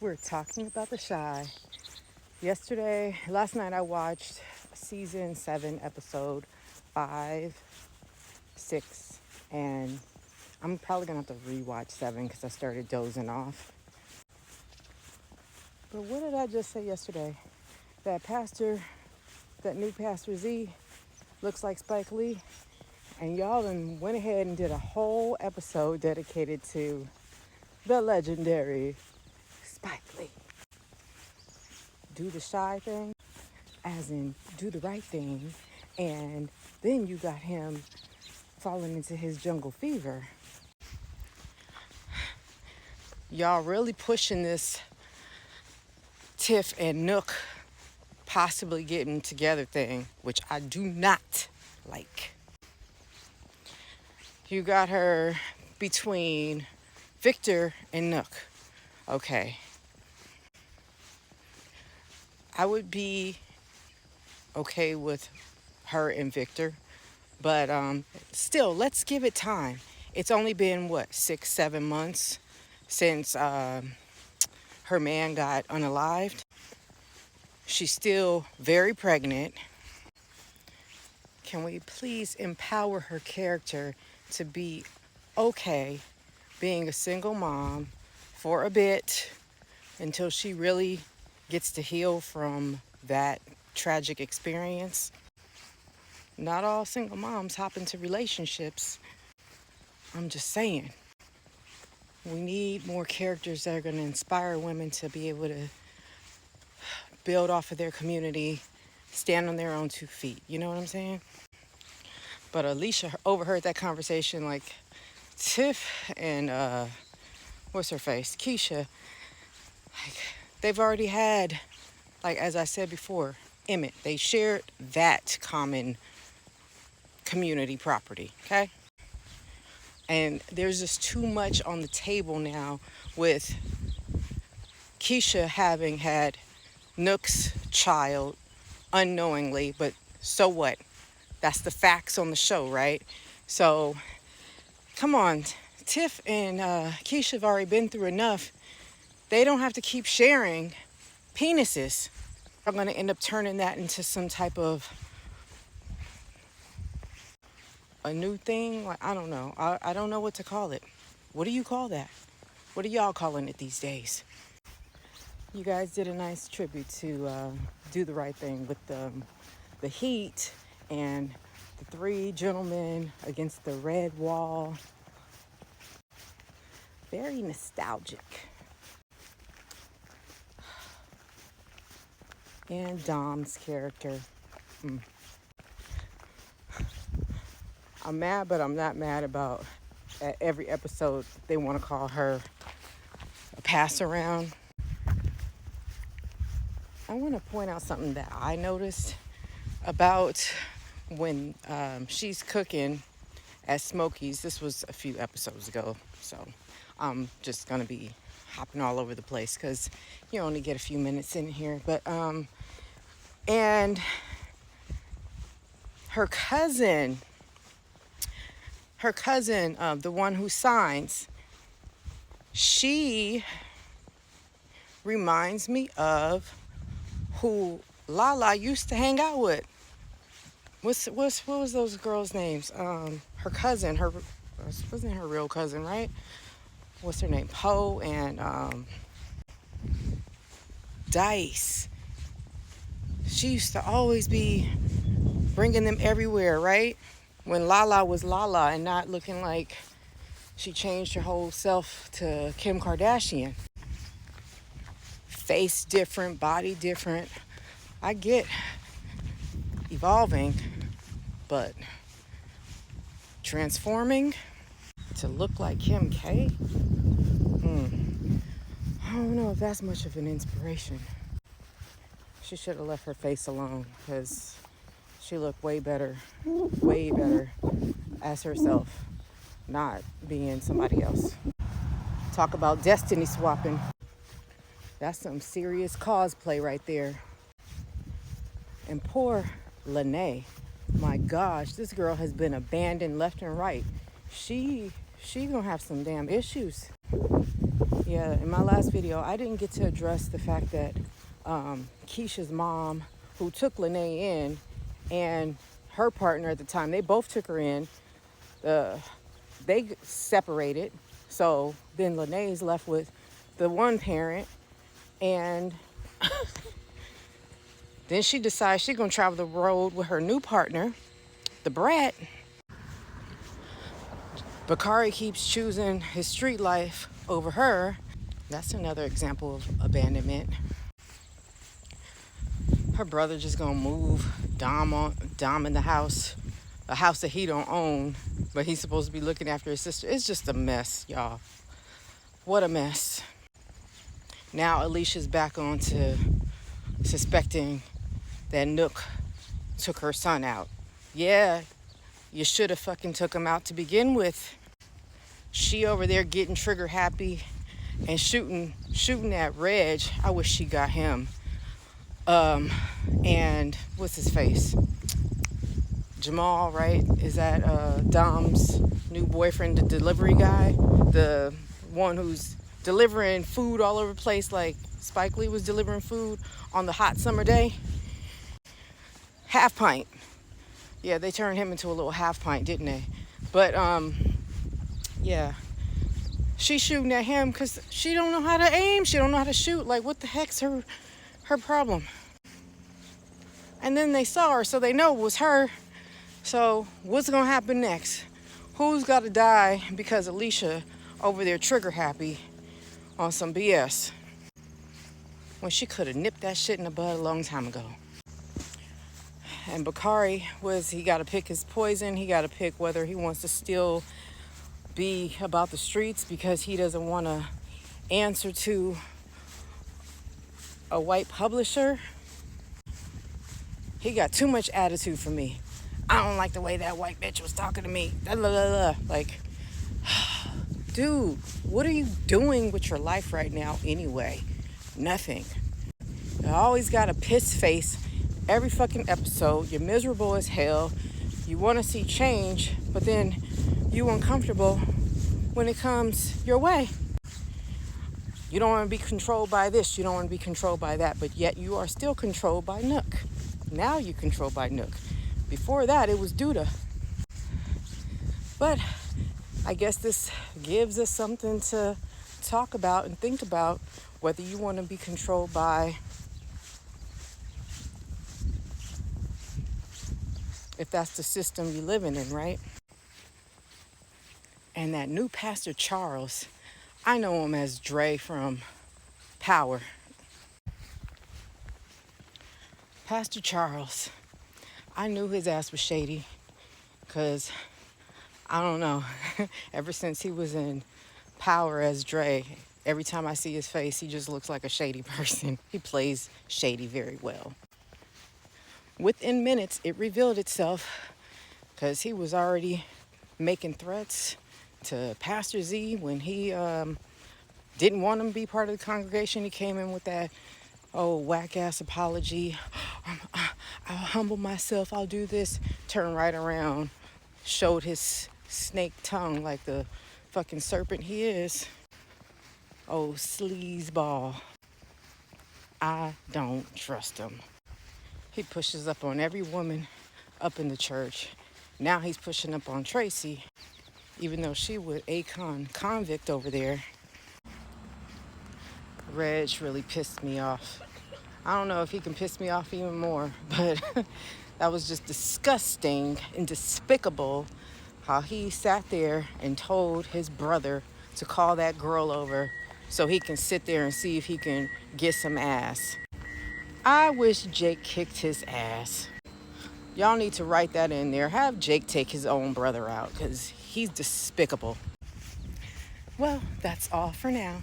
We're talking about The Chi. Last night I watched season 7, episode 5, 6, and I'm probably gonna have to rewatch 7 because I started dozing off. But what did I just say yesterday? That new Pastor Z looks like Spike Lee. And y'all then went ahead and did a whole episode dedicated to the legendary Spike Lee. Do the Chi thing, as in do the right thing, and then you got him falling into his jungle fever. Y'all really pushing this Tiff and Nook possibly getting together thing, which I do not like. You got her between Victor and Nook. Okay. I would be okay with her and Victor, but still, let's give it time. It's only been, 6-7 months since her man got unalived. She's still very pregnant. Can we please empower her character to be okay being a single mom for a bit until she really gets to heal from that tragic experience? Not all single moms hop into relationships. I'm just saying. We need more characters that are going to inspire women to be able to build off of their community, stand on their own 2 feet. You know what I'm saying? But Alicia overheard that conversation, like Tiff and what's her face, Keisha. Like, they've already had, like as I said before, Emmett. They shared that common community property. Okay. And there's just too much on the table now with Keisha having had Nook's child unknowingly, but so what? That's the facts on the show, right? So, come on. Tiff and Keisha have already been through enough. They don't have to keep sharing penises. I'm going to end up turning that into some type of a new thing. Like, I don't know. I don't know what to call it. What do you call that? What are y'all calling it these days? You guys did a nice tribute to Do the Right Thing with the heat and the 3 gentlemen against the red wall. Very nostalgic. And Dom's character. I'm mad, but I'm not mad about at every episode they want to call her a pass around. I want to point out something that I noticed about when she's cooking at Smokey's. This was a few episodes ago, so I'm just going to be hopping all over the place because you only get a few minutes in here. But, and her cousin, the one who signs, she reminds me of who Lala used to hang out with. What was those girls' names? Her cousin, wasn't her real cousin, right? What's her name? Poe and Dice. She used to always be bringing them everywhere, right? When Lala was Lala and not looking like she changed her whole self to Kim Kardashian. Face different, body different. I get evolving, but transforming to look like Kim K? I don't know if that's much of an inspiration. She should have left her face alone because she looked way better as herself, not being somebody else. Talk about destiny swapping. That's some serious cosplay right there. And poor Lene, my gosh, this girl has been abandoned left and right. She gonna have some damn issues. Yeah, in my last video, I didn't get to address the fact that Keisha's mom, who took Lene in, and her partner at the time, they both took her in. They separated. So then Lene's left with the one parent, and then she decides she's gonna travel the road with her new partner, the brat. Bakari keeps choosing his street life over her. That's another example of abandonment. Her brother just gonna move Dom in the house, a house that he don't own, but he's supposed to be looking after his sister. It's just a mess, y'all. What a mess. Now Alicia's back on to suspecting that Nook took her son out. Yeah, you should have fucking took him out to begin with. She over there getting trigger happy and shooting at Reg. I wish she got him. And what's his face? Jamal, right? Is that Dom's new boyfriend, the delivery guy? The one who's delivering food all over the place like Spike Lee was delivering food on the hot summer day? Half pint. Yeah, they turned him into a little half pint, didn't they? But, yeah. She's shooting at him because she don't know how to aim. She don't know how to shoot. Like, what the heck's her problem? And then they saw her, so they know it was her. So what's going to happen next? Who's got to die because Alicia over there trigger happy on some BS when she could have nipped that shit in the bud a long time ago? And Bakari he got to pick his poison. He got to pick whether he wants to still be about the streets because he doesn't want to answer to a white publisher. He got too much attitude for me. I don't like the way that white bitch was talking to me. Like, dude, what are you doing with your life right now anyway? Nothing. You always got a piss face every fucking episode. You're miserable as hell. You want to see change, but then you uncomfortable when it comes your way. You don't want to be controlled by this. You don't want to be controlled by that. But yet you are still controlled by Nook. Now you're controlled by Nook. Before that, it was Duda. But I guess this gives us something to talk about and think about, whether you want to be controlled by, if that's the system you're living in, right? And that new Pastor Charles, I know him as Dre from Power. Pastor Charles, I knew his ass was shady because, I don't know, ever since he was in Power as Dre, every time I see his face, he just looks like a shady person. He plays shady very well. Within minutes, it revealed itself because he was already making threats to Pastor Z when he didn't want him to be part of the congregation. He came in with that whack-ass apology. I'll humble myself. I'll do this. Turned right around. Showed his snake tongue like the fucking serpent he is. Oh, sleazeball. I don't trust him. He pushes up on every woman up in the church. Now he's pushing up on Tracy, even though she was a convict over there. Reg really pissed me off. I don't know if he can piss me off even more, but that was just disgusting and despicable how he sat there and told his brother to call that girl over so he can sit there and see if he can get some ass. I wish Jake kicked his ass. Y'all need to write that in there. Have Jake take his own brother out because he's despicable. Well, that's all for now.